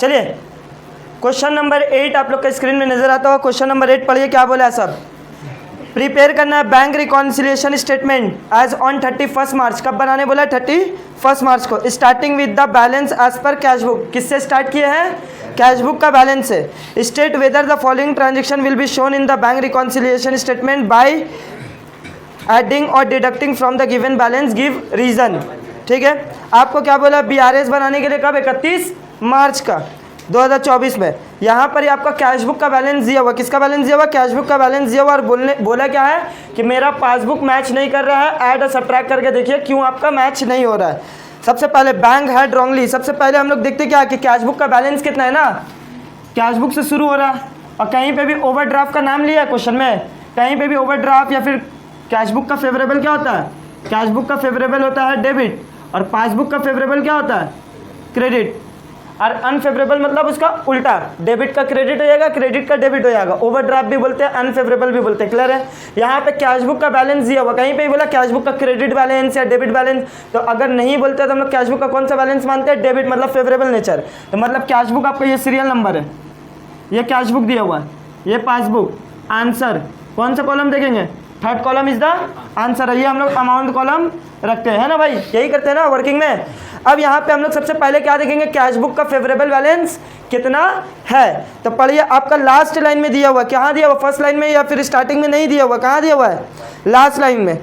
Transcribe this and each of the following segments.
चलिए question number 8 आप लोग का स्क्रीन में नजर आता होगा। क्वेश्चन नंबर 8 पढ़िए क्या बोला है सब। प्रिपेयर करना है bank reconciliation statement as on 31 March. कब बनाने बोला है? 31 मार्च को। Starting with the balance as per cash book. किससे स्टार्ट किए हैं? कैश बुक का बैलेंस है। State whether the following transaction will be shown in the bank reconciliation statement by adding और deducting from the given balance, give reason. ठीक है, आपको क्या बोला? BRS बनाने के लिए कब? 31 मार्च का 2024 में। यहाँ पर ही आपका कैश बुक का बैलेंस दिया हुआ। किसका बैलेंस दिया हुआ? कैश बुक का बैलेंस दिया हुआ। और बोला क्या है कि मेरा पासबुक मैच नहीं कर रहा है। ऐड और सब्ट्रैक्ट करके देखिए क्यों आपका मैच नहीं हो रहा है। सबसे पहले बैंक हैड रॉन्गली। सबसे पहले हम लोग देखते क्या कि कैश बुक का बैलेंस कितना है ना, कैश बुक से शुरू हो रहा है। और कहीं पे भी ओवरड्राफ्ट का नाम लिया है क्वेश्चन में, कहीं पे भी ओवरड्राफ्ट या फिर कैश बुक का फेवरेबल क्या होता है? कैश बुक का फेवरेबल होता है डेबिट, और पासबुक का फेवरेबल क्या होता है? क्रेडिट। और अनफेवरेबल मतलब उसका उल्टा, डेबिट का क्रेडिट हो जाएगा, क्रेडिट का डेबिट हो जाएगा। ओवरड्राफ्ट भी बोलते हैं, अनफेवरेबल भी बोलते हैं। क्लियर है? यहाँ पे कैश बुक का बैलेंस दिया हुआ, कहीं पे भी बोला कैश बुक का क्रेडिट बैलेंस या डेबिट बैलेंस, तो अगर नहीं बोलते तो हम लोग कैश बुक का कौन सा बैलेंस मानते हैं? डेबिट, मतलब फेवरेबल नेचर। तो मतलब कैश बुक आपका ये सीरियल नंबर है, ये कैश बुक दिया हुआ है, ये पासबुक। आंसर कौन सा कॉलम देखेंगे? Third column is the answer है। ये हम लोग अमाउंट कॉलम रखते हैं ना भाई, यही करते हैं ना वर्किंग में। अब यहाँ पे हम लोग सबसे पहले क्या देखेंगे? कैश बुक का फेवरेबल बैलेंस कितना है। तो पढ़िए, आपका लास्ट लाइन में दिया हुआ। कहाँ दिया हुआ? फर्स्ट लाइन में या फिर स्टार्टिंग में नहीं दिया हुआ? कहाँ दिया हुआ है? लास्ट लाइन में।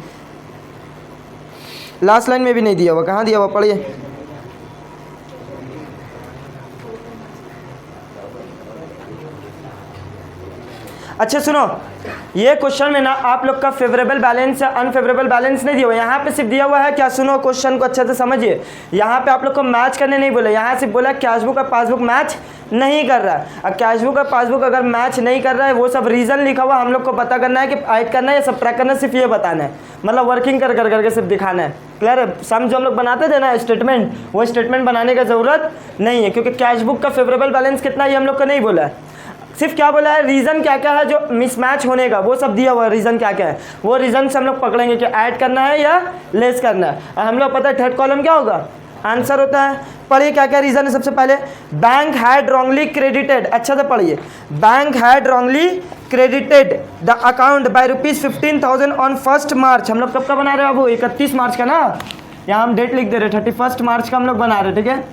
लास्ट लाइन में भी नहीं दिया हुआ, कहाँ दिया हुआ? पढ़िए, अच्छा सुनो, ये क्वेश्चन में ना आप लोग का फेवरेबल बैलेंस या अनफेवरेबल बैलेंस नहीं दिया हुआ, यहाँ पे सिर्फ दिया हुआ है क्या? सुनो क्वेश्चन को अच्छे से समझिए। यहाँ पे आप लोग को मैच करने नहीं बोले, यहाँ सिर्फ बोला कैश बुक और पासबुक मैच नहीं कर रहा है। और कैश बुक और पासबुक अगर मैच नहीं कर रहा है, वो सब रीज़न लिखा हुआ, हम लोग को पता करना है कि ऐड करना है या सब्ट्रैक्ट करना है, सिर्फ ये बताना है। मतलब वर्किंग कर करके सिर्फ दिखाना है। क्लियर है? सम जो हम लोग बनाते थे ना स्टेटमेंट, वो स्टेटमेंट बनाने की ज़रूरत नहीं है, क्योंकि कैश बुक का फेवरेबल बैलेंस कितना ये हम लोग को नहीं बोला है। सिर्फ क्या बोला है? रीज़न क्या क्या है जो मिसमैच होने का, वो सब दिया हुआ है। रीज़न क्या क्या है, वो रीज़न से हम लोग पकड़ेंगे कि ऐड करना है या लेस करना है। और हम लोग पता है थर्ड कॉलम क्या होगा? आंसर होता है। पढ़िए क्या क्या रीज़न है। सबसे पहले बैंक हैड रॉन्गली क्रेडिटेड। अच्छा से पढ़िए, bank had wrongly credited the account by ₹15,000 on 1 मार्च। हम लोग कब का बना रहे हैं बाबू? 31 मार्च का ना, यहाँ हम डेट लिख दे रहे, 31 मार्च का हम लोग बना रहे। ठीक है,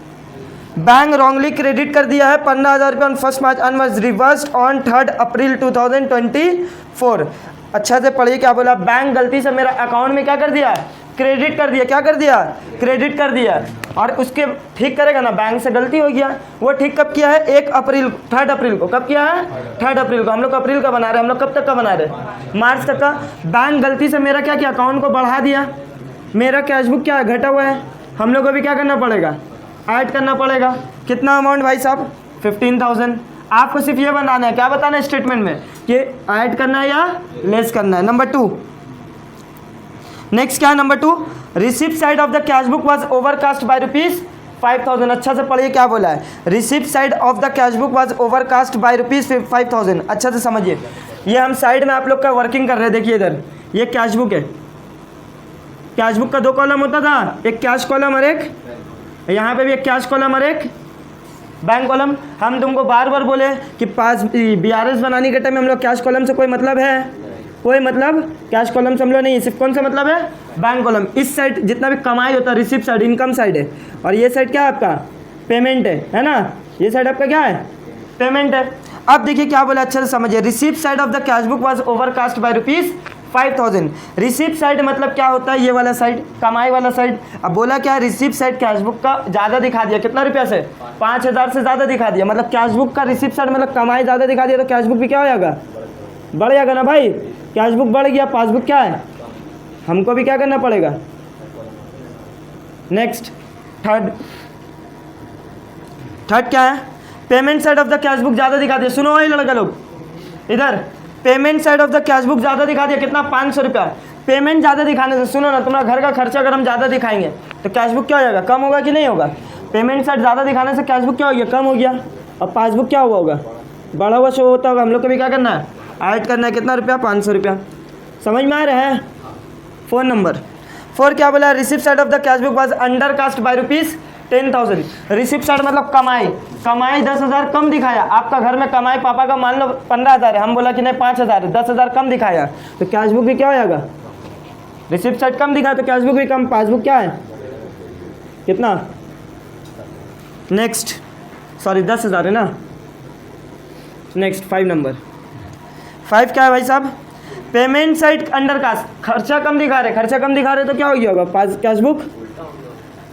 बैंक रॉन्गली क्रेडिट कर दिया है 15,000 रुपये on 1 March and was reversed on 3 अप्रैल 2024। अच्छा से पढ़िए क्या बोला? बैंक गलती से मेरा अकाउंट में क्या कर दिया? क्रेडिट कर दिया। क्या कर दिया? क्रेडिट कर दिया। और उसके ठीक करेगा ना, बैंक से गलती हो गया। वो ठीक कब किया है? 3 अप्रैल को। कब किया है? 3 अप्रैल को। हम लोग अप्रैल का बना रहे हैं, हम लोग कब तक का बना रहे? मार्च तक का। बैंक गलती से मेरा क्या किया? अकाउंट को बढ़ा दिया। मेरा कैश बुक क्या है? घटा हुआ है। हम लोग को भी क्या करना पड़ेगा? ऐड करना पड़ेगा। कितना अमाउंट भाई साहब? 15,000। आपको सिर्फ ये बनाना है, क्या बताना है स्टेटमेंट में कि ऐड करना है या लेस करना है। नंबर 2, नेक्स्ट क्या है? Number 2, receipt side of the cash book was overcast bye ₹5,000। अच्छा से पढ़िए क्या बोला है? Receipt side of the cash book was overcast bye ₹5,000। अच्छा से समझिए, ये हम साइड में आप लोग का वर्किंग कर रहे हैं। देखिए इधर ये कैश बुक है। कैश बुक का 2 कॉलम होता था, एक कैश कॉलम और एक, यहाँ पे भी एक कैश कॉलम और एक बैंक कॉलम। हम तुमको बार बार बोले कि BRS बनाने के टाइम में हम लोग कैश कॉलम से कोई मतलब है? कोई मतलब कैश कॉलम से हम लोग नहीं, सिर्फ कौन सा मतलब है? Bank column. इस साइड जितना भी कमाई होता है, रिसिप्ट साइड इनकम साइड है, और ये साइड क्या है आपका? पेमेंट है ना? ये साइड आपका क्या है? पेमेंट है। अब देखिए क्या बोला, अच्छे से समझिए। Receipt side of the cash book was overcast bye ₹5,000। Receipt side मतलब क्या होता है? ये वाला साइड, कमाई वाला साइड। अब बोला क्या? रिसिप्ट साइड कैश बुक का ज़्यादा दिखा दिया। कितना रुपया से? 5,000 से ज़्यादा दिखा दिया। मतलब कैश बुक का रिसिप्ट साइड मतलब कमाई ज़्यादा दिखा दिया, तो कैश बुक भी क्या हो जाएगा? बढ़ जाएगा ना भाई। कैश बुक बढ़ गया, पासबुक क्या है? हमको भी क्या करना पड़ेगा? नेक्स्ट थर्ड क्या है? Payment side of the cash book ज़्यादा दिखा दिया। सुनो भाई लड़का लोग, इधर payment side of the cash book ज़्यादा दिखा दिया। कितना? 500 रुपया। पेमेंट ज़्यादा दिखाने से, सुनो ना, तुम्हारा घर का खर्चा अगर हम ज़्यादा दिखाएंगे तो कैश बुक क्या हो जाएगा? कम होगा कि नहीं होगा? पेमेंट साइड ज़्यादा दिखाने से कैश बुक क्या हो गया? कम हो गया। और पासबुक क्या हुआ होगा? बढ़ा हुआ शो होता होगा। हम लोग को भी क्या करना है? ऐड करना है। कितना रुपया? 500 रुपया। समझ में आ रहा है? 4 नंबर 4 क्या बोला? Receipt side of the cash book was under cast by 10,000। Receipt side मतलब कमाई, कमाई 10,000 कम दिखाया, आपका घर में कमाई पापा का मान लो 15,000 है, हम बोला कि नहीं 5,000 है, 10,000 कम दिखाया, तो कैश बुक भी क्या हो जाएगा, रिसिप्ट साइड कम दिखाया तो कैश बुक भी कम, पासबुक क्या है कितना, नेक्स्ट सॉरी 10,000 है ना। नेक्स्ट 5 नंबर, 5 क्या है भाई साहब, पेमेंट साइड अंडर कास्ट, खर्चा कम दिखा रहे, खर्चा कम दिखा रहे तो क्या हो गया होगा, कैश बुक,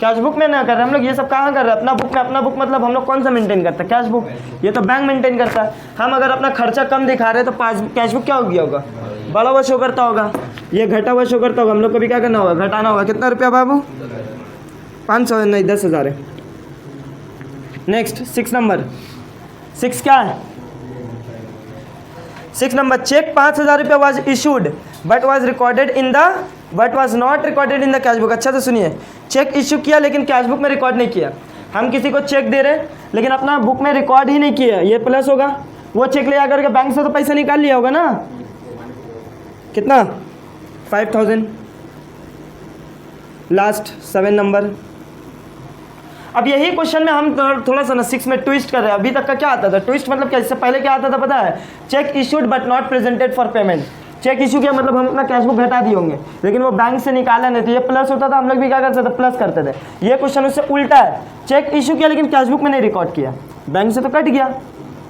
कैश बुक में ना कर रहे हम लोग, ये सब कहाँ कर रहे हैं, अपना बुक में, अपना बुक मतलब हम लोग कौन सा मेंटेन करते हैं, कैश बुक, ये तो बैंक मेंटेन करता है। हम अगर अपना खर्चा कम दिखा रहे हैं तो पास कैश बुक क्या हो गया होगा, बड़ा हुआ शो करता होगा, ये घटा हुआ शो करता होगा, हम लोग को भी क्या करना होगा, घटाना होगा, कितना रुपया बाबू, 500 नहीं 10,000 है। नेक्स्ट 6 नंबर, 6 क्या है, 6 नंबर, चेक 5,000 रुपया was issued but was recorded in the but was not recorded in the cash book. अच्छा तो सुनिए, चेक इशू किया लेकिन कैश बुक में रिकॉर्ड नहीं किया, हम किसी को चेक दे रहे लेकिन अपना बुक में रिकॉर्ड ही नहीं किया, ये प्लस होगा, वो चेक ले आकर के बैंक से तो पैसा निकाल लिया होगा ना, कितना 5,000। लास्ट 7 नंबर, अब यही क्वेश्चन में हम थोड़ा सा ना 6 में ट्विस्ट कर रहे हैं, अभी तक का क्या आता था, ट्विस्ट मतलब क्या, इससे पहले क्या आता था पता है, cheque issued but not presented for payment, cheque issue किया मतलब हम अपना कैश बुक घटा दिए होंगे लेकिन वो बैंक से निकाला नहीं, तो ये प्लस होता था, हम लोग भी क्या करते थे, प्लस करते थे। ये क्वेश्चन उससे उल्टा है, चेक इशू किया लेकिन कैश बुक में नहीं रिकॉर्ड किया, बैंक से तो कट गया,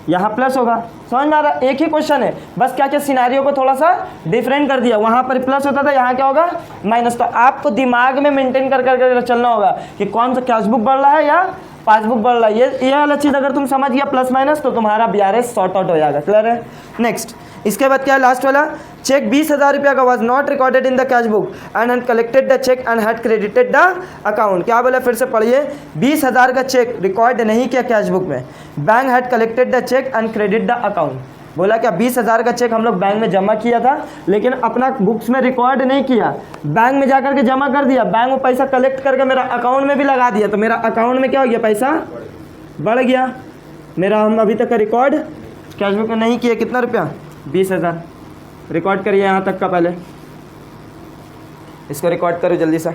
यहाँ प्लस होगा, समझ में आ रहा, एक ही क्वेश्चन है, बस क्या क्या सिनारियो को थोड़ा सा डिफरेंट कर दिया, वहाँ पर प्लस होता था, यहाँ क्या होगा माइनस। तो आपको दिमाग में मेंटेन कर कर चलना होगा कि कौन सा कैश बुक बढ़ रहा है या पासबुक बढ़ रहा है, ये वाला चीज़ अगर तुम समझ गया प्लस माइनस तो तुम्हारा BRS सॉर्ट आउट हो जाएगा, क्लियर है। नेक्स्ट, इसके बाद क्या है लास्ट वाला, चेक 20,000 रुपया का was not recorded in the cash book and had collected the cheque and had credited the account. क्या बोला, फिर से पढ़िए, 20,000 का चेक रिकॉर्ड नहीं किया कैश बुक में, bank had collected the cheque and credit the account. बोला क्या, 20,000 का चेक हम लोग बैंक में जमा किया था लेकिन अपना बुक्स में रिकॉर्ड नहीं किया, बैंक में जाकर के जमा कर दिया, बैंक वो पैसा कलेक्ट करके मेरा अकाउंट में भी लगा दिया, तो मेरा अकाउंट में क्या हो गया, पैसा बढ़ गया मेरा। हम अभी तक का रिकॉर्ड कैश बुक में नहीं किया, कितना रुपया, 20,000 रिकॉर्ड करिए यहाँ तक का, पहले इसको रिकॉर्ड करो जल्दी से,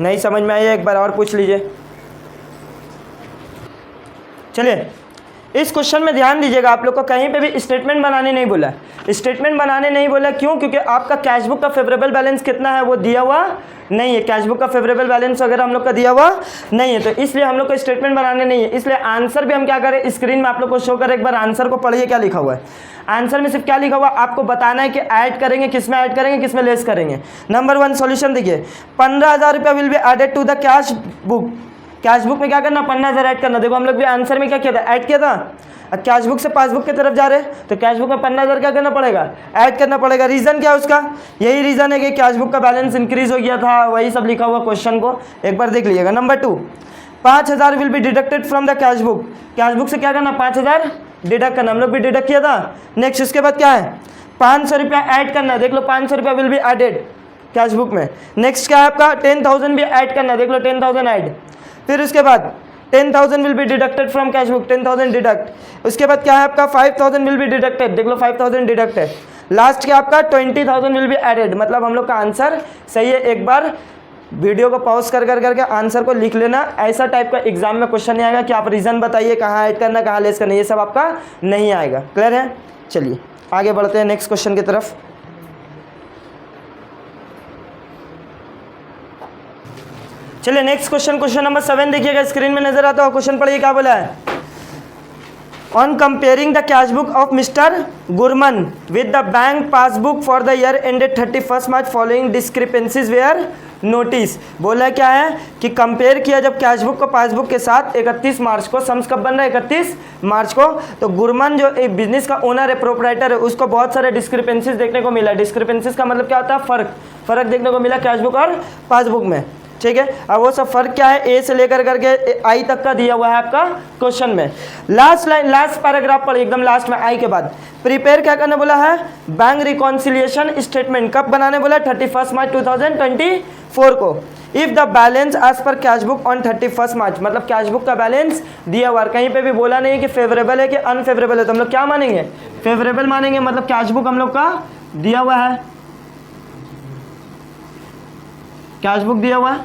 नहीं समझ में आइए एक बार और पूछ लीजिए। चलिए इस क्वेश्चन में ध्यान दीजिएगा, आप लोग को कहीं पे भी स्टेटमेंट बनाने नहीं बोला, स्टेटमेंट बनाने नहीं बोला, क्यों, क्योंकि आपका कैश बुक का फेवरेबल बैलेंस कितना है वो दिया हुआ नहीं है, कैश बुक का फेवरेबल बैलेंस वगैरह हम लोग का दिया हुआ नहीं है, तो इसलिए हम लोग को स्टेटमेंट बनाने नहीं है। इसलिए आंसर भी हम क्या करें, स्क्रीन में आप लोग को शो करें, एक बार आंसर को पढ़िए क्या लिखा हुआ है। आंसर में सिर्फ क्या लिखा हुआ, आपको बताना है कि ऐड करेंगे किस में, ऐड करेंगे किस में लेस करेंगे। नंबर 1 सॉल्यूशन देखिए, 15,000 रुपया will be added to the cash book, cash book में क्या करना, 15,000 ऐड करना। देखो हम लोग भी आंसर में क्या किया था, ऐड किया था, अब कैश बुक से पासबुक की तरफ जा रहे तो कैश बुक में 15,000 क्या करना पड़ेगा, ऐड करना पड़ेगा। रीज़न क्या है उसका, यही रीज़न है कि कैश बुक का बैलेंस इंक्रीज हो गया था, वही सब लिखा हुआ क्वेश्चन को एक बार देख लीजिएगा। Number 2, 5,000 will be deducted from the cash book, cash book से क्या करना, 5,000 डिडक्ट करना, हम लोग भी डिडक्ट किया था। नेक्स्ट उसके बाद क्या है, 500 रुपया ऐड करना, देख लो 500 रुपया will be added cash book में। नेक्स्ट क्या है आपका, 10,000 भी ऐड करना, देख लो 10,000 ऐड। फिर उसके बाद 10,000 will be deducted from cash book, 10,000 deduct. उसके बाद क्या है आपका, 5,000 विल बी डिडक्टेड, देख लो 5,000 डिडक्ट है। लास्ट क्या आपका, 20,000 विल बी एडेड, मतलब हम लोग का आंसर सही है। एक बार वीडियो को पॉज कर करके आंसर को लिख लेना, ऐसा टाइप का एग्जाम में क्वेश्चन नहीं आएगा कि आप रीज़न बताइए कहाँ ऐड करना कहाँ लेस करना, ये सब आपका नहीं आएगा, क्लियर है। चलिए आगे बढ़ते हैं नेक्स्ट क्वेश्चन की तरफ। चलिए नेक्स्ट क्वेश्चन, क्वेश्चन नंबर 7 देखिएगा, स्क्रीन में नजर आता हो क्वेश्चन, पढ़िए क्या बोला है। On comparing the cash book of mister Gurman with the bank passbook for the year ended 31 March following discrepancies were notice. बोला क्या है कि कंपेयर किया जब कैश बुक को पासबुक के साथ 31 मार्च को, सम्स कब बन रहा है 31 मार्च को, तो गुरमन जो एक बिजनेस का ओनर है, प्रोपराइटर है, उसको बहुत सारे डिस्क्रिपेंसीज देखने को मिला। डिस्क्रिपेंसीज का मतलब क्या होता है, फ़र्क देखने को मिला कैश बुक और पासबुक में, ठीक है। अब वो सब फर्क क्या है, ए से लेकर करके आई तक का दिया हुआ है आपका क्वेश्चन में। लास्ट लाइन, लास्ट पैराग्राफ पढ़िए एकदम लास्ट में, आई के बाद प्रिपेयर क्या करने बोला है, बैंक रिकॉन्सिलिएशन स्टेटमेंट कब बनाने बोला, 31 मार्च 2024 को। If the balance as per cash book on 31 March, मतलब कैश बुक का बैलेंस दिया हुआ, कहीं पे भी बोला नहीं है कि फेवरेबल है कि अनफेवरेबल है, तो हम लोग क्या मानेंगे, फेवरेबल मानेंगे, मतलब कैश बुक हम लोग का दिया हुआ है, कैश बुक दिया हुआ है,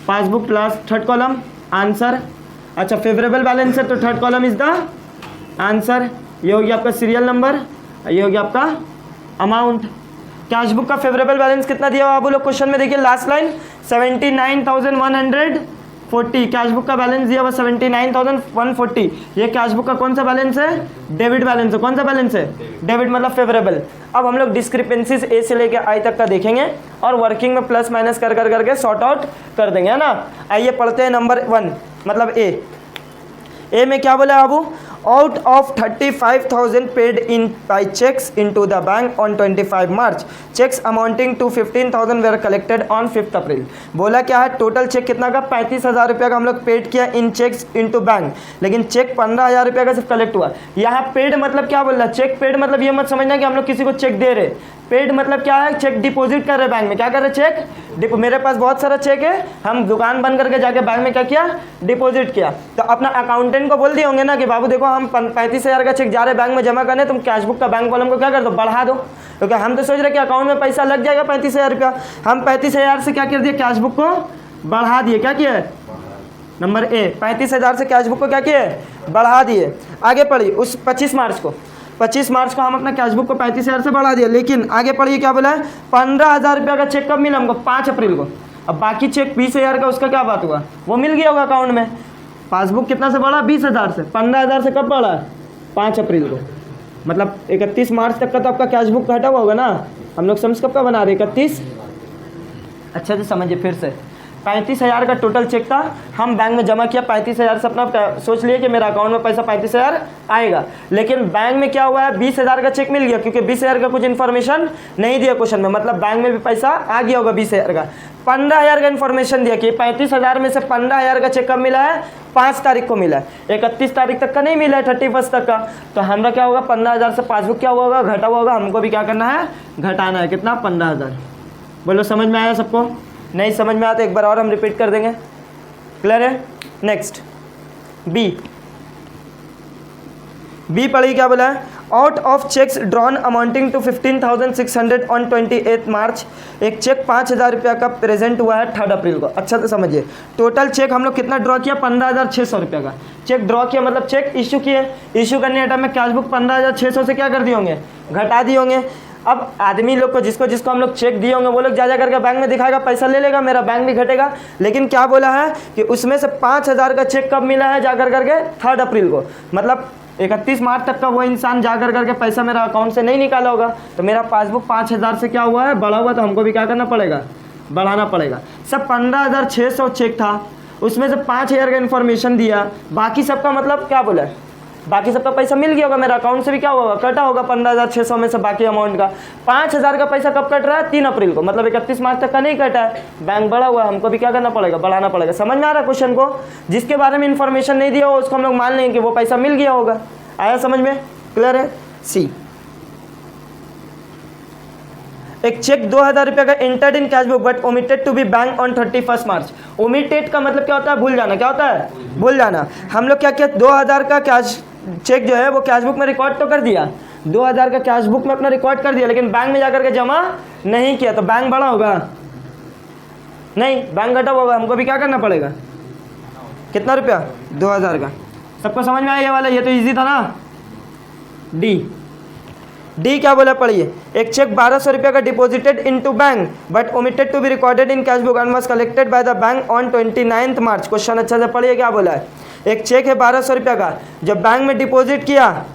passbook plus third column answer. अच्छा फेवरेबल बैलेंस है तो third column is the answer. ये हो गया आपका सीरियल नंबर, ये हो गया आपका अमाउंट। कैश बुक का फेवरेबल बैलेंस कितना दिया हुआ आप लोग क्वेश्चन में देखिए लास्ट लाइन 79,140। कैश बुक का बैलेंस दिया हुआ 79,140। ये कैश बुक का कौन सा बैलेंस है? डेबिट बैलेंस है। कौन सा बैलेंस है? डेबिट मतलब फेवरेबल। अब हम लोग डिस्क्रिपेंसीज ए से लेके आई तक का देखेंगे और वर्किंग में प्लस माइनस कर करके सॉर्ट आउट कर देंगे, है ना। आइए पढ़ते हैं नंबर 1 मतलब ए में क्या बोला बाबू? Out of 35,000 paid in by cheques into the bank on 25 March, cheques amounting to 15,000 were collected on 5 April. बोला क्या है? टोटल चेक कितना का? 35,000 रुपये का हम लोग पेड किया इन चेक्स इनटू बैंक, लेकिन चेक 15,000 रुपये का सिर्फ कलेक्ट हुआ। यहाँ पेड मतलब क्या बोल रहा है? चेक पेड मतलब ये मत समझना कि हम लोग किसी को चेक दे रहे। पेड मतलब क्या है? चेक डिपॉजिट कर रहे बैंक में। क्या कर रहे? चेक मेरे पास बहुत सारा चेक है, हम दुकान बंद करके जाके बैंक में क्या किया? डिपॉजिट किया। तो अपना अकाउंटेंट को बोल दिए होंगे ना कि बाबू देखो हम 35,000 का चेक जा रहे बैंक में जमा करने, तुम कैश बुक का बैंक कॉलम को क्या कर दो? बढ़ा दो। क्योंकि हम तो सोच रहे कि अकाउंट में पैसा लग जाएगा 35,000 रुपया, हम 35,000 से क्या कर दिया? कैश बुक को बढ़ा दिए। क्या किया? नंबर ए 35,000 से कैश बुक को क्या किए? बढ़ा दिए। आगे पढ़िए उस 25 मार्च को हम अपना कैश बुक को 35,000 से बढ़ा दिया, लेकिन आगे पढ़िए क्या बोला है? 15,000 रुपया का चेक कब मिला हमको? 5 अप्रैल को। अब बाकी चेक 20,000 का उसका क्या बात हुआ? वो मिल गया होगा अकाउंट में। पासबुक कितना से बढ़ा? 20,000 से। 15,000 से कब बढ़ा? 5 अप्रैल को। मतलब 31 मार्च तक का तो आपका कैश बुक घटा हुआ होगा ना। हम लोग समझ कब का बना रहे? 31। अच्छा से समझिए फिर से। 35,000 का टोटल चेक था, हम बैंक में जमा किया 35,000 से, अपना सोच लिए कि मेरा अकाउंट में पैसा 35,000 आएगा, लेकिन बैंक में क्या हुआ है? 20,000 का चेक मिल गया, क्योंकि 20,000 का कुछ इन्फॉर्मेशन नहीं दिया क्वेश्चन में, मतलब बैंक में भी पैसा आ गया होगा 20,000 का। 15,000 का इन्फॉर्मेशन दिया कि 35,000 में से 15,000 का चेक कब मिला है? 5 तारीख को मिला है, 31 तारीख तक का नहीं मिला है, 31 तक का। तो हमारा क्या होगा? 15,000 से पासबुक क्या हुआ होगा? घटा हुआ होगा। हमको भी क्या करना है? घटाना है। कितना? 15,000। बोलो समझ में आया सबको? नहीं समझ में आता एक बार और हम रिपीट कर देंगे। क्लियर है? नेक्स्ट बी पढ़िए क्या बोला है? Out of cheques drawn amounting to 15,600 on 28 March, एक चेक 5,000 रुपया का प्रेजेंट हुआ है 3 अप्रैल को। अच्छा तो समझिए, टोटल चेक हम लोग कितना ड्रॉ किया? 15,600 रुपया का चेक ड्रॉ किया, मतलब चेक इशू किए। इशू करने के टाइम में कैश बुक 15,600 से क्या कर दिए होंगे? घटा दिए होंगे। अब आदमी लोग को जिसको जिसको हम लोग चेक दिए होंगे वो लोग जा करके बैंक में दिखाएगा, पैसा ले लेगा, मेरा बैंक भी घटेगा। लेकिन क्या बोला है कि उसमें से 5,000 का चेक कब मिला है? जाकर करके 3 अप्रैल को, मतलब 31 मार्च तक का वो इंसान जाकर करके पैसा मेरा अकाउंट से नहीं निकाला होगा। तो मेरा पासबुक 5,000 से क्या हुआ है? बढ़ा हुआ। तो हमको भी क्या करना पड़ेगा? बढ़ाना पड़ेगा। सब 15,600 चेक था, उसमें से 5,000 का इन्फॉर्मेशन दिया, बाकी सबका मतलब क्या बोला है? बाकी सबका पैसा मिल गया होगा, मेरा अकाउंट से भी क्या होगा? कटा होगा 15,600 में से बाकी अमाउंट का। 5,000 का पैसा कब कट रहा है? 3 अप्रैल को, मतलब 31 मार्च तक का नहीं कटा है, बैंक बढ़ा हुआ है, हमको भी क्या करना पड़ेगा? बढ़ाना पड़ेगा। समझ में आ रहा है क्वेश्चन को? जिसके बारे में इन्फॉर्मेशन नहीं दिया हो उसको हम लोग मान लेंगे कि वो पैसा मिल गया होगा। आया समझ में? क्लियर है? सी एक चेक 2,000 रुपये का entered in cash book but omitted to be bank on 31 March. Omitted का मतलब क्या होता है? भूल जाना। क्या होता है? भूल जाना। हम लोग क्या किया? 2,000 का कैश चेक जो है वो कैश बुक में रिकॉर्ड तो कर दिया, 2,000 का कैश बुक में अपना रिकॉर्ड कर दिया, लेकिन बैंक में जाकर के जमा नहीं किया। तो बैंक बड़ा होगा? नहीं, बैंक घटा होगा। हमको भी क्या करना पड़ेगा? कितना रुपया? 2,000 का। सबको समझ में आया ये वाला? ये तो इजी था ना। डी क्या बोला? पढ़िए। एक चेक 1,200 रुपये का deposited into bank but omitted to be recorded in cash book and was collected by the bank on 29 March. Question अच्छा से पढ़िए क्या बोला है? एक चेक है 1,200 रुपये का, जब बैंक में डिपॉजिट किया,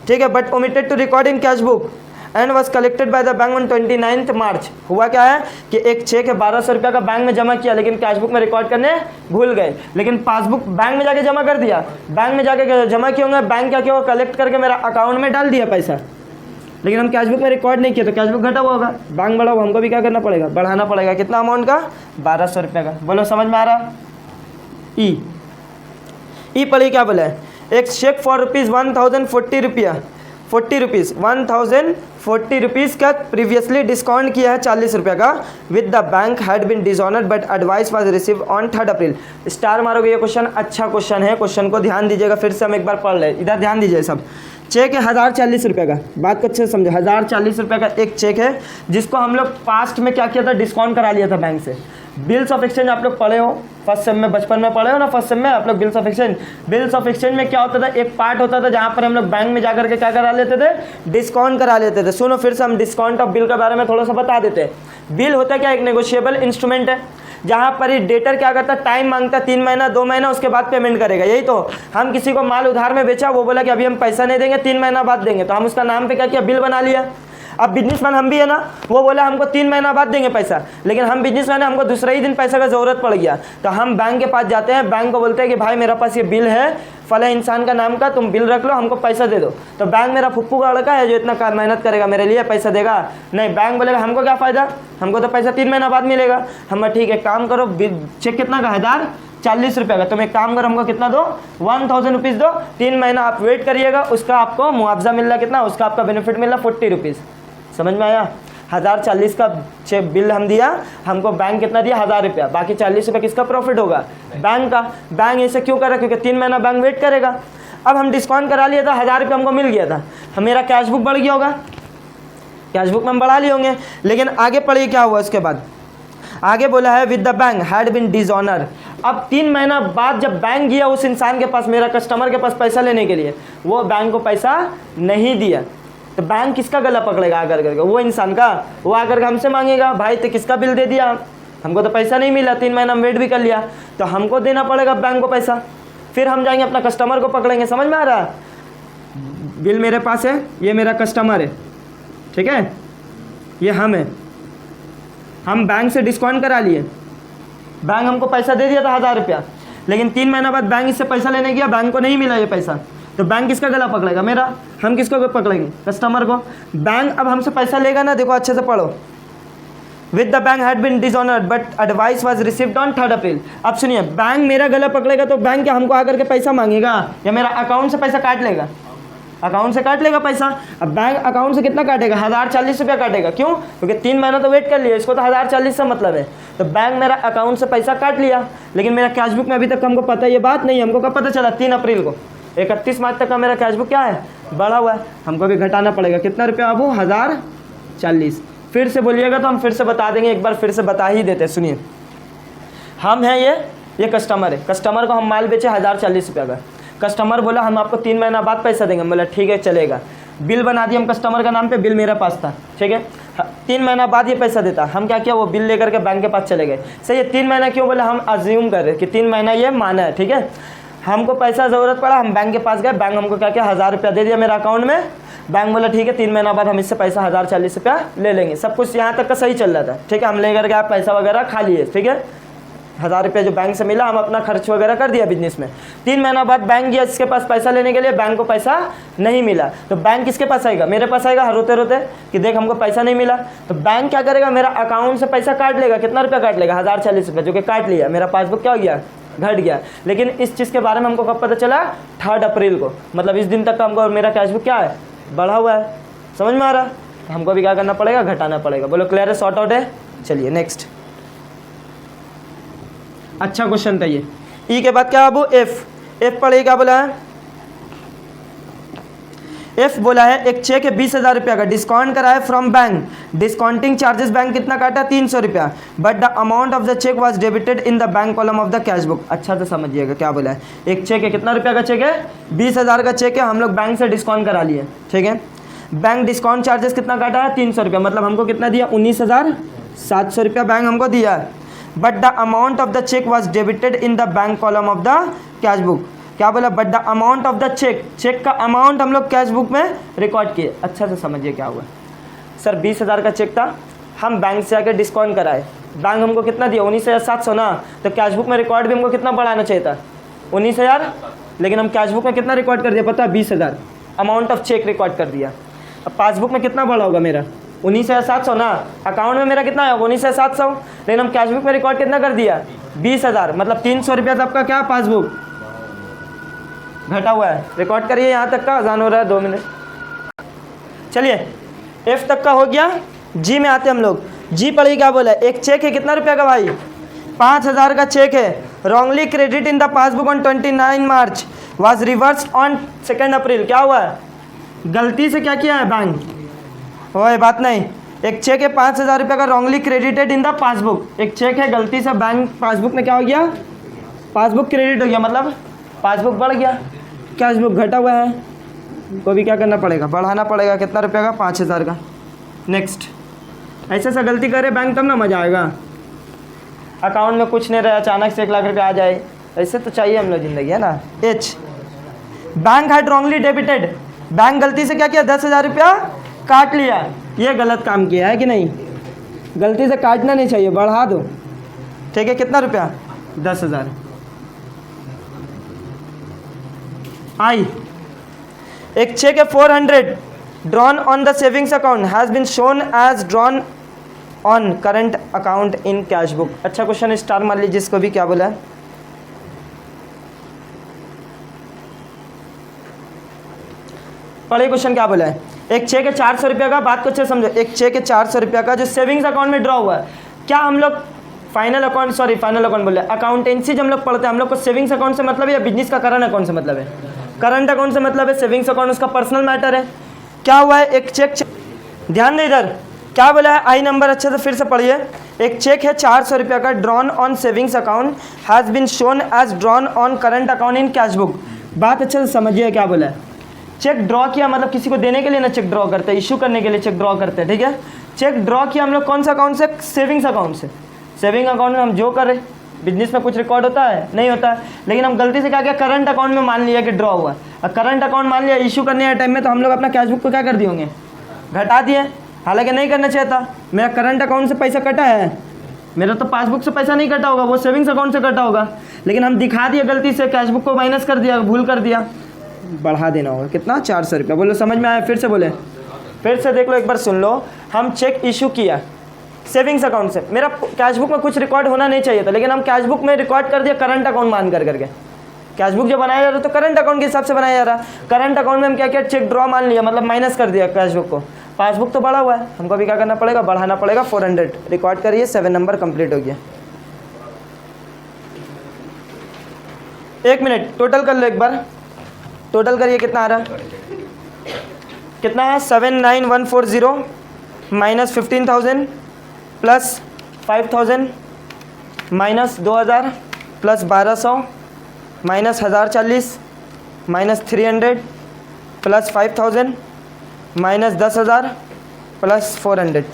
ठीक है, but omitted to record in cash book and was collected by the bank on 29 March. हुआ क्या है कि एक चेक है 1,200 रुपये का, बैंक में जमा किया, लेकिन कैश बुक में रिकॉर्ड करने भूल गए, लेकिन पासबुक बैंक में जाके जमा कर दिया। बैंक में जाके जमा किए होंगे, बैंक क्या किया? कलेक्ट करके मेरा अकाउंट में डाल दिया पैसा, लेकिन हम कैश बुक में रिकॉर्ड नहीं किया, तो कैश बुक घटा हुआ होगा, बैंक बढ़ा हुआ। हमको भी क्या करना पड़ेगा? बढ़ाना पड़ेगा। कितना अमाउंट का? 1,200 रुपये का। बोलो समझ में आ रहा? ई पढ़िए क्या बोला है? एक चेक फॉर ₹1,040 रुपया 1,040 रुपीज़ का प्रीवियसली डिस्काउंट किया है 40 रुपये का, with the bank had been dishonoured but advice was receive on 3 April. Star मारोगे, ये क्वेश्चन अच्छा क्वेश्चन है, क्वेश्चन को ध्यान दीजिएगा। फिर से हम एक बार पढ़ लें, इधर ध्यान दीजिए सब। चेक है 1,040 रुपये का, बात को अच्छे से समझो। 1,040 रुपये का एक चेक है जिसको हम लोग पास्ट में क्या किया था? डिस्काउंट करा लिया था बैंक से। बिल्स ऑफ एक्सचेंज आप लोग पढ़े हो फर्स्ट सेम में, बचपन में पढ़े हो ना फर्स्ट सेम में आप लोग bills of exchange. Bills of exchange में क्या होता था, एक पार्ट होता था जहाँ पर हम लोग बैंक में जाकर के क्या करा लेते थे, डिस्काउंट करा लेते थे। सुनो फिर से हम डिस्काउंट ऑफ बिल के बारे में थोड़ा सा बता देते हैं। बिल होता क्या, एक नेगोशिएबल इंस्ट्रूमेंट है जहाँ पर डेटर क्या करता है, टाइम मांगता है 3 महीना 2 महीना, उसके बाद पेमेंट करेगा। यही तो हम किसी को माल उधार में बेचा, वो बोला कि अभी हम पैसा नहीं देंगे 3 महीना बाद देंगे, तो हम उसका नाम पे क्या किया, बिल बना लिया। अब बिजनेसमैन हम भी है ना, वो बोला हमको 3 महीना बाद देंगे पैसा, लेकिन हम बिजनेसमैन है, हमको दूसरे ही दिन पैसा का ज़रूरत पड़ गया, तो हम बैंक के पास जाते हैं, बैंक को बोलते हैं कि भाई मेरे पास ये बिल है फला इंसान का नाम का, तुम बिल रख लो, हमको पैसा दे दो। तो बैंक मेरा फुप्पू का लड़का है जो इतना मेहनत करेगा मेरे लिए, पैसा देगा नहीं। बैंक बोलेगा हमको क्या फ़ायदा, हमको तो पैसा 3 महीना बाद मिलेगा। हम ठीक है काम करो, चेक कितना का, 1040 रुपये का, तुम एक काम करो हमको कितना दो, 1000 रुपीज़ दो, 3 महीना आप वेट करिएगा, उसका आपको मुआवजा मिल रहा कितना, उसका आपका बेनिफिट मिल रहा 40 रुपीज़। समझ में आया। 1040 का चेक बिल हम दिया, हमको बैंक कितना दिया, 1000 रुपया, बाकी 40 रुपये किसका प्रॉफिट होगा, बैंक का। बैंक ऐसे क्यों कर रहा है, क्योंकि 3 महीना बैंक वेट करेगा। अब हम डिस्काउंट करा लिया था, 1000 रुपये हमको मिल गया था, मेरा कैश बुक बढ़ गया होगा, कैश बुक में हम बढ़ा लिए होंगे। लेकिन आगे पढ़िए क्या हुआ उसके बाद, आगे बोला है with the bank had been dishonour. अब 3 महीना बाद जब बैंक गया उस इंसान के पास, मेरा कस्टमर के पास पैसा लेने के लिए, वो बैंक को पैसा नहीं दिया, तो बैंक किसका गला पकड़ेगा आकर करके, वो इंसान का। वो आकर के हमसे मांगेगा भाई तो किसका बिल दे दिया, हमको तो पैसा नहीं मिला, 3 महीना हम वेट भी कर लिया, तो हमको देना पड़ेगा बैंक को पैसा। फिर हम जाएंगे अपना कस्टमर को पकड़ेंगे। समझ में आ रहा, बिल मेरे पास है, ये मेरा कस्टमर है, ठीक है, ये हम है, हम बैंक से डिस्काउंट करा लिए, बैंक हमको पैसा दे दिया था 1000 रुपया, लेकिन 3 महीना बाद बैंक इससे पैसा लेने गया, बैंक को नहीं मिला ये पैसा, तो बैंक किसका गला पकड़ेगा, मेरा। हम किसको पकड़ेंगे, कस्टमर को। बैंक अब हमसे पैसा लेगा ना, देखो अच्छे से पढ़ो, with the bank had been dishonoured but advice was received on 3 April. अब सुनिए, बैंक मेरा गला पकड़ेगा तो बैंक क्या हमको आकर के पैसा मांगेगा या मेरा अकाउंट से पैसा काट लेगा, अकाउंट से काट लेगा पैसा। अब बैंक अकाउंट से कितना काटेगा, 1040 रुपया काटेगा। क्यों, क्योंकि 3 महीना तो वेट कर लिया, इसको तो 1040 से मतलब है, तो बैंक मेरा अकाउंट से पैसा काट लिया। लेकिन मेरा कैश बुक में अभी तक हमको पता ये बात नहीं, हमको कब पता चला, 3 अप्रैल को। 31 मार्च तक का मेरा कैश बुक क्या है, बढ़ा हुआ है, हमको भी घटाना पड़ेगा। कितना रुपया अब 1040। फिर से बोलिएगा तो हम फिर से बता देंगे, एक बार फिर से बता ही देते। सुनिए, हम हैं ये कस्टमर है, कस्टमर को हम माल बेचे 1040 रुपया का, कस्टमर बोला हम आपको 3 महीना बाद पैसा देंगे, बोला ठीक है चलेगा। बिल बना दिया हम कस्टमर का नाम पे, बिल मेरे पास था, ठीक है। 3 महीना बाद ये पैसा देता, हम क्या किया, वो बिल लेकर के बैंक के पास चले गए। सही है, 3 महीना क्यों बोला, हम अज्यूम कर रहे कि 3 महीना ये माना है, ठीक है। हमको पैसा ज़रूरत पड़ा, हम बैंक के पास गए, बैंक हमको क्या किया, 1000 रुपया दे दिया मेरा अकाउंट में। बैंक बोला ठीक है 3 महीना बाद हम इससे पैसा 1040 रुपया ले लेंगे। सब कुछ यहाँ तक का सही चल रहा था, ठीक है। हम लेकर के आप पैसा वगैरह खा लिए, ठीक है। 1000 रुपया जो बैंक से मिला, हम अपना खर्च वगैरह कर दिया बिजनेस में। 3 महीना बाद बैंक गया इसके पास पैसा लेने के लिए, बैंक को पैसा नहीं मिला, तो बैंक किसके पास आएगा, मेरे पास आएगा रोते रोते कि देख हमको पैसा नहीं मिला। तो बैंक क्या करेगा, मेरा अकाउंट से पैसा काट लेगा। कितना रुपया काट लेगा, 1040 रुपये, जो कि काट लिया। मेरा पासबुक क्या हो गया, घट गया। लेकिन इस चीज़ के बारे में हमको कब पता चला, 3 अप्रैल को। मतलब इस दिन तक का हमको मेरा कैश बुक क्या है, बढ़ा हुआ है। समझ में आ रहा, हमको भी क्या करना पड़ेगा, घटाना पड़ेगा। बोलो क्लियर है, सॉर्ट आउट है। चलिए नेक्स्ट, अच्छा क्वेश्चन था ये। ई के बाद क्या बाबू, एफ पढ़िए, क्या बोला है, एफ बोला है एक चेक है 20,000 रुपया का, डिस्काउंट करा है from bank, discounting charges bank कितना काटा, 300 रुपया, but the amount of the cheque was debited in the bank column of the cash book. अच्छा तो समझिएगा क्या बोला है, एक चेक है, कितना रुपया का चेक है, 20,000 का चेक है, हम लोग बैंक से डिस्काउंट करा लिए, ठीक है। बैंक डिस्काउंट चार्जेस कितना काटा है, 300 रुपया, मतलब हमको कितना दिया, 19,700 रुपया बैंक हमको दिया है। But the amount of the cheque was debited in the bank column of the cash book. क्या बोला, but the amount of the cheque, cheque का अमाउंट हम लोग कैश बुक में रिकॉर्ड किए। अच्छा से समझिए क्या हुआ सर, 20,000 का चेक था, हम बैंक से आकर डिस्काउंट कराए, बैंक हमको कितना दिया, 19,700 ना, तो कैश बुक में रिकॉर्ड भी हमको कितना बढ़ाना चाहिए था, 19,000, लेकिन हम कैश बुक में कितना रिकॉर्ड कर दिया पता है, 20,000 अमाउंट ऑफ चेक रिकॉर्ड कर दिया। अब पासबुक में कितना बढ़ा होगा मेरा, 19,700 ना, अकाउंट में मेरा कितना है 19,700, लेकिन हम कैश बुक में रिकॉर्ड कितना कर दिया, 20,000, मतलब 300 रुपया तो आपका क्या पासबुक घटा हुआ है। रिकॉर्ड करिए, यहाँ तक का अजान हो रहा है, 2 मिनट। चलिए एफ तक का हो गया, जी में आते हम लोग। जी पढ़िए क्या बोला है, एक चेक है कितना रुपया का भाई, 5,000 का चेक है, wrongly credit in the passbook on 29 March was reversed on 2 अप्रैल। क्या हुआ है, गलती से क्या किया है बैंक, ओए बात नहीं, एक चेक है 5,000 रुपये का wrongly credited in the passbook. एक चेक है गलती से बैंक पासबुक में क्या हो गया, पासबुक क्रेडिट हो गया, मतलब पासबुक बढ़ गया, कैशबुक घटा हुआ है, को भी क्या करना पड़ेगा, बढ़ाना पड़ेगा। कितना रुपये का, 5,000 का। नेक्स्ट, ऐसे से गलती करे बैंक तब ना मजा आएगा। अकाउंट में कुछ नहीं रहा, अचानक से 1 लाख रुपये आ जाए, ऐसे तो चाहिए हम लोग जिंदगी, है ना। H, bank had wrongly debited, bank गलती से क्या किया, 10,000 रुपया काट लिया। ये गलत काम किया है कि नहीं, गलती से काटना नहीं चाहिए, बढ़ा दो। ठीक है, कितना रुपया, 10,000। आई, एक चेक है 400 drawn on the savings account has been shown as drawn on current account in cash book. अच्छा क्वेश्चन, स्टार मान लीजिए, जिसको भी क्या बोला है। पढ़िए क्वेश्चन क्या बोला है। एक चेक है 400 रुपये का, बात को अच्छे समझो। एक चेक है 400 रुपये का जो सेविंग्स अकाउंट में ड्रॉ हुआ है। क्या हम लोग फाइनल अकाउंट बोले, अकाउंटेंसी जब हम लोग पढ़ते हैं, हम लोग को सेविंग्स अकाउंट से मतलब है या बिजनेस का करंट अकाउंट से मतलब है, करंट अकाउंट से मतलब है। सेविंग्स अकाउंट उसका पर्सनल मैटर है। क्या हुआ है, एक चेक, ध्यान दे इधर क्या बोला है, आई नंबर अच्छे से फिर से पढ़िए। एक चेक है 400 रुपये का drawn on savings account has been shown as drawn on current account in cash book. बात अच्छे से समझिए क्या बोला है। चेक ड्रॉ किया मतलब किसी को देने के लिए ना चेक ड्रॉ करते हैं, इशू करने के लिए चेक ड्रॉ करते हैं, ठीक है। चेक ड्रॉ किया हम लोग कौन सा अकाउंट से, सेविंग्स अकाउंट से। सेविंग अकाउंट में हम जो करें, बिजनेस में कुछ रिकॉर्ड होता है, नहीं होता है, लेकिन हम गलती से क्या किया, करंट अकाउंट में मान लिया कि ड्रॉ हुआ। और करंट अकाउंट मान लिया इशू करने के टाइम में, तो हम लोग अपना कैश बुक को क्या कर दिए होंगे, घटा दिए। हालांकि नहीं करना चाहिए था। मेरा करंट अकाउंट से पैसा कटा है, मेरा तो पासबुक से पैसा नहीं कटा होगा, वो सेविंग्स अकाउंट से कटा होगा, लेकिन हम दिखा दिए गलती से, कैश बुक को माइनस कर दिया, भूल कर दिया, बढ़ा देना होगा। कितना, 400 रुपया। बोलो समझ में आया, फिर से बोले, फिर से देख लो, एक बार सुन लो। हम चेक इशू किया सेविंग्स अकाउंट से, मेरा कैश बुक में कुछ रिकॉर्ड होना नहीं चाहिए था, लेकिन हम कैश बुक में रिकॉर्ड कर दिया करंट अकाउंट मान करके। कैश बुक जो बनाया जा रहा है तो करंट अकाउंट के हिसाब से बनाया जा रहा है। करंट अकाउंट में हम क्या किया, चेक ड्रॉ मान लिया, मतलब माइनस कर दिया कैश बुक को। पासबुक तो बढ़ा हुआ है, हमको भी क्या करना पड़ेगा, बढ़ाना पड़ेगा। 400 रिकॉर्ड करिए, 7 नंबर कंप्लीट हो गया। 1 मिनट, टोटल कर लो एक बार, टोटल करिए कितना आ रहा है, कितना है, 79140 minus 15,000 plus 5,000 minus 2,000 plus 1,200 minus 1,040 minus 300 plus 5,000 minus 10,000 plus 400,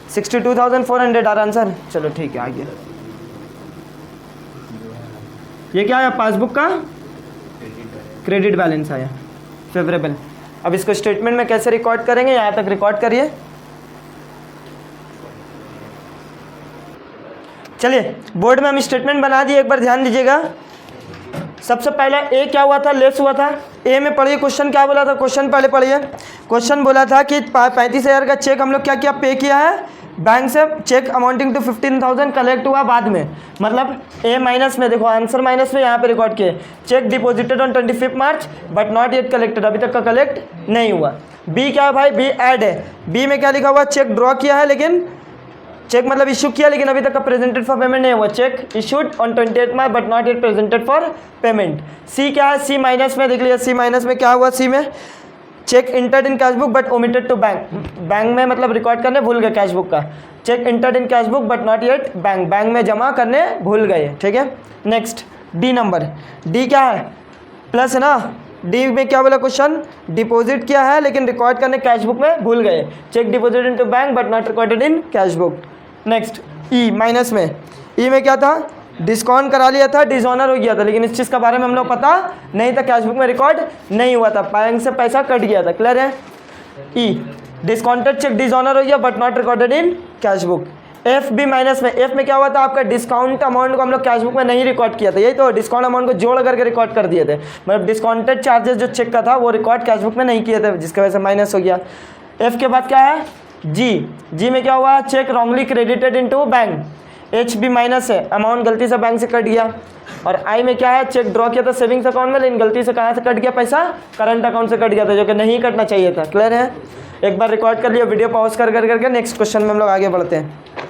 62,400 आ रहा आंसर। चलो ठीक है, आ गया। ये क्या आया, पासबुक का क्रेडिट बैलेंस आया, फेवरेबल। अब इसको स्टेटमेंट में कैसे रिकॉर्ड करेंगे, यहाँ तक रिकॉर्ड करिए। चलिए बोर्ड में हम स्टेटमेंट बना दिए, एक बार ध्यान दीजिएगा। सबसे पहले ए क्या हुआ था, लेस हुआ था। ए में पढ़िए क्वेश्चन क्या बोला था, क्वेश्चन पहले पढ़िए। क्वेश्चन बोला था कि 35,000 का चेक हम लोग क्या किया, पे किया है बैंक से। चेक अमाउंटिंग टू 15,000 कलेक्ट हुआ बाद में, मतलब ए माइनस में, देखो आंसर माइनस में यहाँ पे रिकॉर्ड किए। Check deposited on 25 March but not yet collected, अभी तक का कलेक्ट नहीं हुआ। बी क्या है भाई, बी ऐड है। बी में क्या लिखा हुआ, चेक ड्रॉ किया है, लेकिन चेक मतलब इशू किया, लेकिन अभी तक का प्रेजेंटेड फॉर पेमेंट नहीं हुआ। Cheque issued on 28 March but not yet presented for payment. C क्या है, सी माइनस में, देख लिया सी माइनस में क्या हुआ। सी में cheque entered in cash book but omitted to bank, bank में मतलब रिकॉर्ड करने भूल गए कैश बुक का। Cheque entered in cash book but not yet bank, bank में जमा करने भूल गए, ठीक है। नेक्स्ट डी नंबर, डी क्या है, प्लस है ना। डी में क्या बोला क्वेश्चन, डिपॉजिट किया है लेकिन रिकॉर्ड करने कैश बुक में भूल गए। Cheque deposit into bank but not recorded in cash book. Next E minus में, ई में क्या था, डिस्काउंट करा लिया था, डिसऑनर हो गया था, लेकिन इस चीज़ के बारे में हम लोग पता नहीं था, कैश बुक में रिकॉर्ड नहीं हुआ था, बैंक से पैसा कट गया था। क्लियर है। ई डिस्काउंटेड चेक डिसऑनर हो गया but not recorded in cash book. F B minus में, एफ में क्या हुआ था, आपका डिस्काउंट अमाउंट को हम लोग कैश बुक में नहीं रिकॉर्ड किया था, यही तो डिस्काउंट अमाउंट को जोड़ करके रिकॉर्ड कर दिए थे, मतलब डिस्काउंटेड चार्जेस जो चेक का था वो रिकॉर्ड कैश बुक में नहीं किए थे, जिसकी वजह से माइनस हो गया। एफ के बाद क्या है, जी, जी में क्या हुआ, cheque wrongly credited into bank. H B minus है, अमाउंट गलती से बैंक से कट गया। और आई में क्या है, चेक ड्रॉ किया था सेविंग्स अकाउंट में, लेकिन गलती से कहाँ से कट गया पैसा, करंट अकाउंट से कट गया था, जो कि नहीं कटना चाहिए था। क्लियर है। एक बार रिकॉर्ड कर लिया, वीडियो पॉज कर करके नेक्स्ट क्वेश्चन में हम लोग आगे बढ़ते हैं।